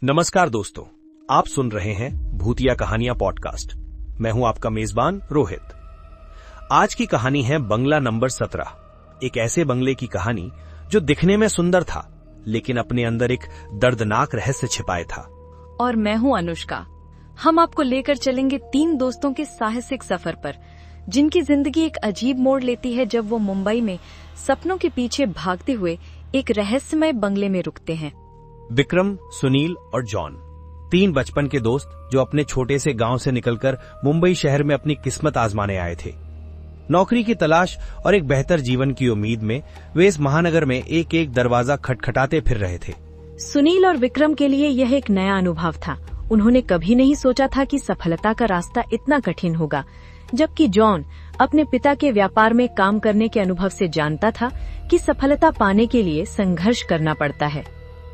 नमस्कार दोस्तों, आप सुन रहे हैं भूतिया कहानियां पॉडकास्ट। मैं हूं आपका मेजबान रोहित। आज की कहानी है बंगला नंबर 17। एक ऐसे बंगले की कहानी जो दिखने में सुंदर था, लेकिन अपने अंदर एक दर्दनाक रहस्य छिपाए था। और मैं हूं अनुष्का। हम आपको लेकर चलेंगे 3 दोस्तों के साहसिक सफर पर, जिनकी जिंदगी एक अजीब मोड़ लेती है जब वो मुंबई में सपनों के पीछे भागते हुए एक रहस्यमय बंगले में रुकते हैं। विक्रम, सुनील और जॉन, 3 बचपन के दोस्त जो अपने छोटे से गांव से निकलकर मुंबई शहर में अपनी किस्मत आजमाने आए थे। नौकरी की तलाश और एक बेहतर जीवन की उम्मीद में वे इस महानगर में एक एक दरवाजा खटखटाते फिर रहे थे। सुनील और विक्रम के लिए यह एक नया अनुभव था। उन्होंने कभी नहीं सोचा था कि सफलता का रास्ता इतना कठिन होगा, जबकि जॉन अपने पिता के व्यापार में काम करने के अनुभव से जानता था कि सफलता पाने के लिए संघर्ष करना पड़ता है।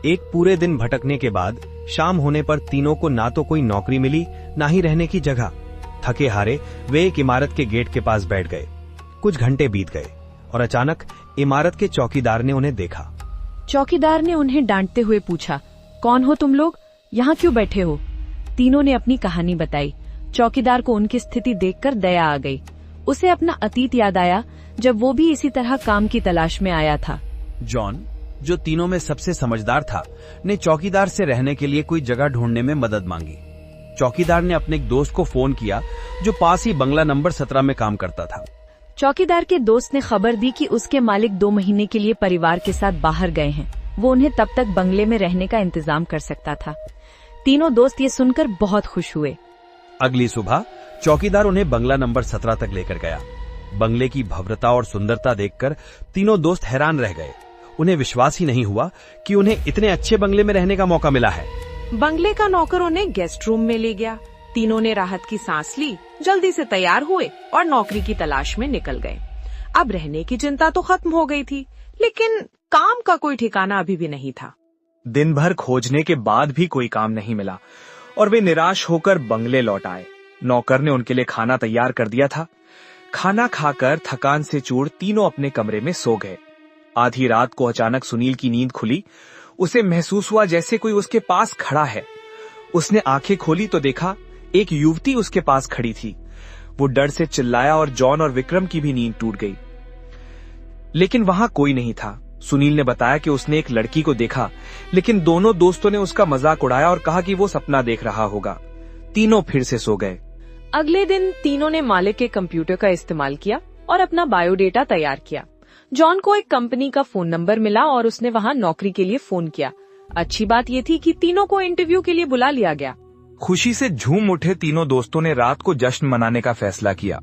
एक पूरे दिन भटकने के बाद शाम होने पर तीनों को ना तो कोई नौकरी मिली, ना ही रहने की जगह। थके हारे वे एक इमारत के गेट के पास बैठ गए। कुछ घंटे बीत गए और अचानक इमारत के चौकीदार ने उन्हें देखा। चौकीदार ने उन्हें डांटते हुए पूछा, कौन हो तुम लोग, यहाँ क्यों बैठे हो? तीनों ने अपनी कहानी बताई। चौकीदार को उनकी स्थिति देखकर दया आ गई। उसे अपना अतीत याद आया, जब वो भी इसी तरह काम की तलाश में आया था। जॉन, जो तीनों में सबसे समझदार था, ने चौकीदार से रहने के लिए कोई जगह ढूंढने में मदद मांगी। चौकीदार ने अपने एक दोस्त को फोन किया जो पास ही बंगला नंबर 17 में काम करता था। चौकीदार के दोस्त ने खबर दी कि उसके मालिक 2 महीने के लिए परिवार के साथ बाहर गए हैं। वो उन्हें तब तक बंगले में रहने का इंतजाम कर सकता था। तीनों दोस्त ये सुनकर बहुत खुश हुए। अगली सुबह चौकीदार उन्हें बंगला नंबर 17 तक लेकर गया। बंगले की भव्यता और सुंदरता देखकर तीनों दोस्त हैरान रह गए। उन्हें विश्वास ही नहीं हुआ कि उन्हें इतने अच्छे बंगले में रहने का मौका मिला है। बंगले का नौकर उन्हें गेस्ट रूम में ले गया। तीनों ने राहत की सांस ली, जल्दी से तैयार हुए और नौकरी की तलाश में निकल गए। अब रहने की चिंता तो खत्म हो गई थी, लेकिन काम का कोई ठिकाना अभी भी नहीं था। दिन भर खोजने के बाद भी कोई काम नहीं मिला और वे निराश होकर बंगले लौट आए। नौकर ने उनके लिए खाना तैयार कर दिया था। खाना खाकर थकान से चूर तीनों अपने कमरे में सो गए। आधी रात को अचानक सुनील की नींद खुली। उसे महसूस हुआ जैसे कोई उसके पास खड़ा है। उसने आंखें खोली तो देखा एक युवती उसके पास खड़ी थी। वो डर से चिल्लाया और जॉन और विक्रम की भी नींद टूट गई, लेकिन वहां कोई नहीं था। सुनील ने बताया कि उसने एक लड़की को देखा, लेकिन दोनों दोस्तों ने उसका मजाक उड़ाया और कहा कि वो सपना देख रहा होगा। तीनों फिर से सो गए। अगले दिन तीनों ने मालिक के कंप्यूटर का इस्तेमाल किया और अपना बायोडेटा तैयार किया। जॉन को एक कंपनी का फोन नंबर मिला और उसने वहां नौकरी के लिए फोन किया। अच्छी बात ये थी कि तीनों को इंटरव्यू के लिए बुला लिया गया। खुशी से झूम उठे तीनों दोस्तों ने रात को जश्न मनाने का फैसला किया।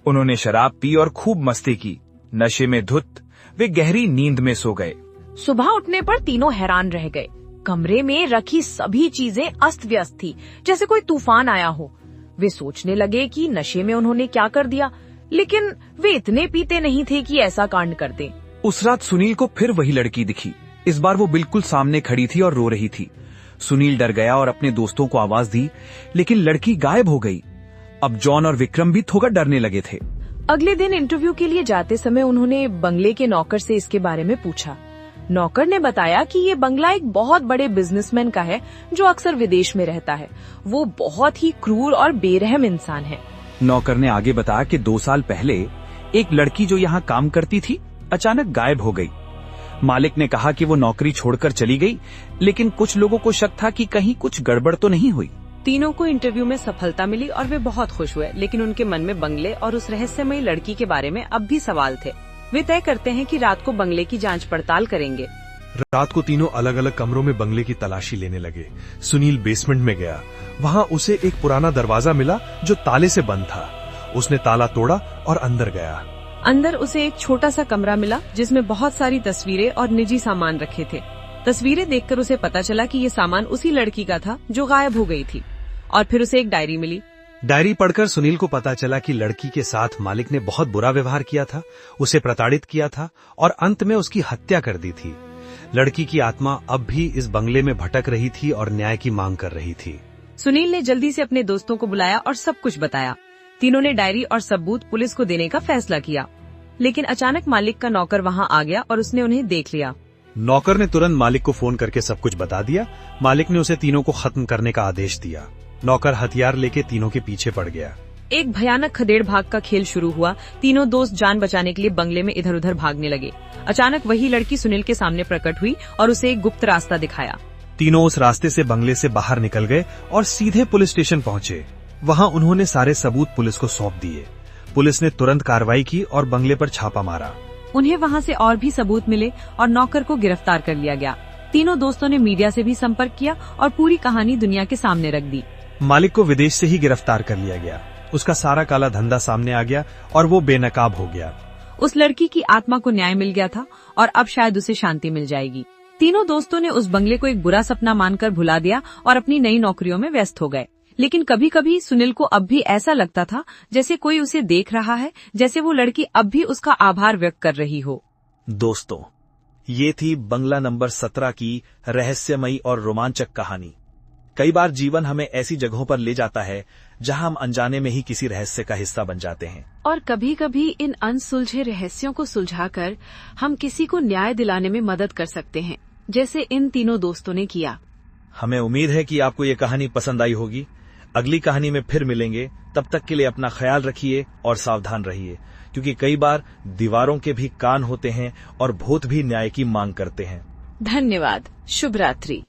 उन्होंने शराब पी और खूब मस्ती की। नशे में धुत वे गहरी नींद में सो गए। सुबह उठने पर तीनों हैरान रह गए। कमरे में रखी सभी चीजें अस्त व्यस्त थी, जैसे कोई तूफान आया हो। वे सोचने लगे कि नशे में उन्होंने क्या कर दिया, लेकिन वे इतने पीते नहीं थे कि ऐसा कांड करते। उस रात सुनील को फिर वही लड़की दिखी। इस बार वो बिल्कुल सामने खड़ी थी और रो रही थी। सुनील डर गया और अपने दोस्तों को आवाज दी, लेकिन लड़की गायब हो गई। अब जॉन और विक्रम भी थोड़ा डरने लगे थे। अगले दिन इंटरव्यू के लिए जाते समय उन्होंने बंगले के नौकर से इसके बारे में पूछा। नौकर ने बताया कि ये बंगला एक बहुत बड़े बिजनेसमैन का है जो अक्सर विदेश में रहता है। वो बहुत ही क्रूर और बेरहम इंसान है। नौकर ने आगे बताया कि 2 साल पहले एक लड़की जो यहाँ काम करती थी अचानक गायब हो गई। मालिक ने कहा कि वो नौकरी छोड़कर चली गई, लेकिन कुछ लोगों को शक था कि कहीं कुछ गड़बड़ तो नहीं हुई। तीनों को इंटरव्यू में सफलता मिली और वे बहुत खुश हुए, लेकिन उनके मन में बंगले और उस रहस्यमयी लड़की के बारे में अब भी सवाल थे। वे तय करते हैं कि रात को बंगले की जांच पड़ताल करेंगे। रात को तीनों अलग अलग कमरों में बंगले की तलाशी लेने लगे। सुनील बेसमेंट में गया। वहां उसे एक पुराना दरवाजा मिला जो ताले से बंद था। उसने ताला तोड़ा और अंदर गया। अंदर उसे एक छोटा सा कमरा मिला जिसमें बहुत सारी तस्वीरें और निजी सामान रखे थे। तस्वीरें देखकर उसे पता चला कि ये सामान उसी लड़की का था जो गायब हो गई थी। और फिर उसे एक डायरी मिली। डायरी पढ़कर सुनील को पता चला कि लड़की के साथ मालिक ने बहुत बुरा व्यवहार किया था, उसे प्रताड़ित किया था और अंत में उसकी हत्या कर दी थी। लड़की की आत्मा अब भी इस बंगले में भटक रही थी और न्याय की मांग कर रही थी। सुनील ने जल्दी से अपने दोस्तों को बुलाया और सब कुछ बताया। तीनों ने डायरी और सबूत पुलिस को देने का फैसला किया, लेकिन अचानक मालिक का नौकर वहां आ गया और उसने उन्हें देख लिया। नौकर ने तुरंत मालिक को फोन करके सब कुछ बता दिया। मालिक ने उसे तीनों को खत्म करने का आदेश दिया। नौकर हथियार लेके तीनों के पीछे पड़ गया। एक भयानक खदेड़ भाग का खेल शुरू हुआ। तीनों दोस्त जान बचाने के लिए बंगले में इधर उधर भागने लगे। अचानक वही लड़की सुनील के सामने प्रकट हुई और उसे एक गुप्त रास्ता दिखाया। तीनों उस रास्ते से बंगले से बाहर निकल गए और सीधे पुलिस स्टेशन पहुंचे। वहां उन्होंने सारे सबूत पुलिस को सौंप दिए। पुलिस ने तुरंत कार्रवाई की और बंगले पर छापा मारा। उन्हें वहां से और भी सबूत मिले और नौकर को गिरफ्तार कर लिया गया। तीनों दोस्तों ने मीडिया से भी संपर्क किया और पूरी कहानी दुनिया के सामने रख दी। मालिक को विदेश से ही गिरफ्तार कर लिया गया। उसका सारा काला धंधा सामने आ गया और वो बेनकाब हो गया। उस लड़की की आत्मा को न्याय मिल गया था और अब शायद उसे शांति मिल जाएगी। तीनों दोस्तों ने उस बंगले को एक बुरा सपना मानकर भुला दिया और अपनी नई नौकरियों में व्यस्त हो गए। लेकिन कभी कभी सुनील को अब भी ऐसा लगता था जैसे कोई उसे देख रहा है, जैसे वो लड़की अब भी उसका आभार व्यक्त कर रही हो। दोस्तों, ये थी बंगला नंबर 17 की रहस्यमयी और रोमांचक कहानी। कई बार जीवन हमें ऐसी जगहों पर ले जाता है जहां हम अनजाने में ही किसी रहस्य का हिस्सा बन जाते हैं। और कभी कभी इन अनसुलझे रहस्यों को सुलझाकर हम किसी को न्याय दिलाने में मदद कर सकते हैं, जैसे इन तीनों दोस्तों ने किया। हमें उम्मीद है कि आपको ये कहानी पसंद आई होगी। अगली कहानी में फिर मिलेंगे। तब तक के लिए अपना ख्याल रखिए और सावधान रहिए, क्योंकि कई बार दीवारों के भी कान होते हैं और भूत भी न्याय की मांग करते हैं। धन्यवाद। शुभ रात्रि।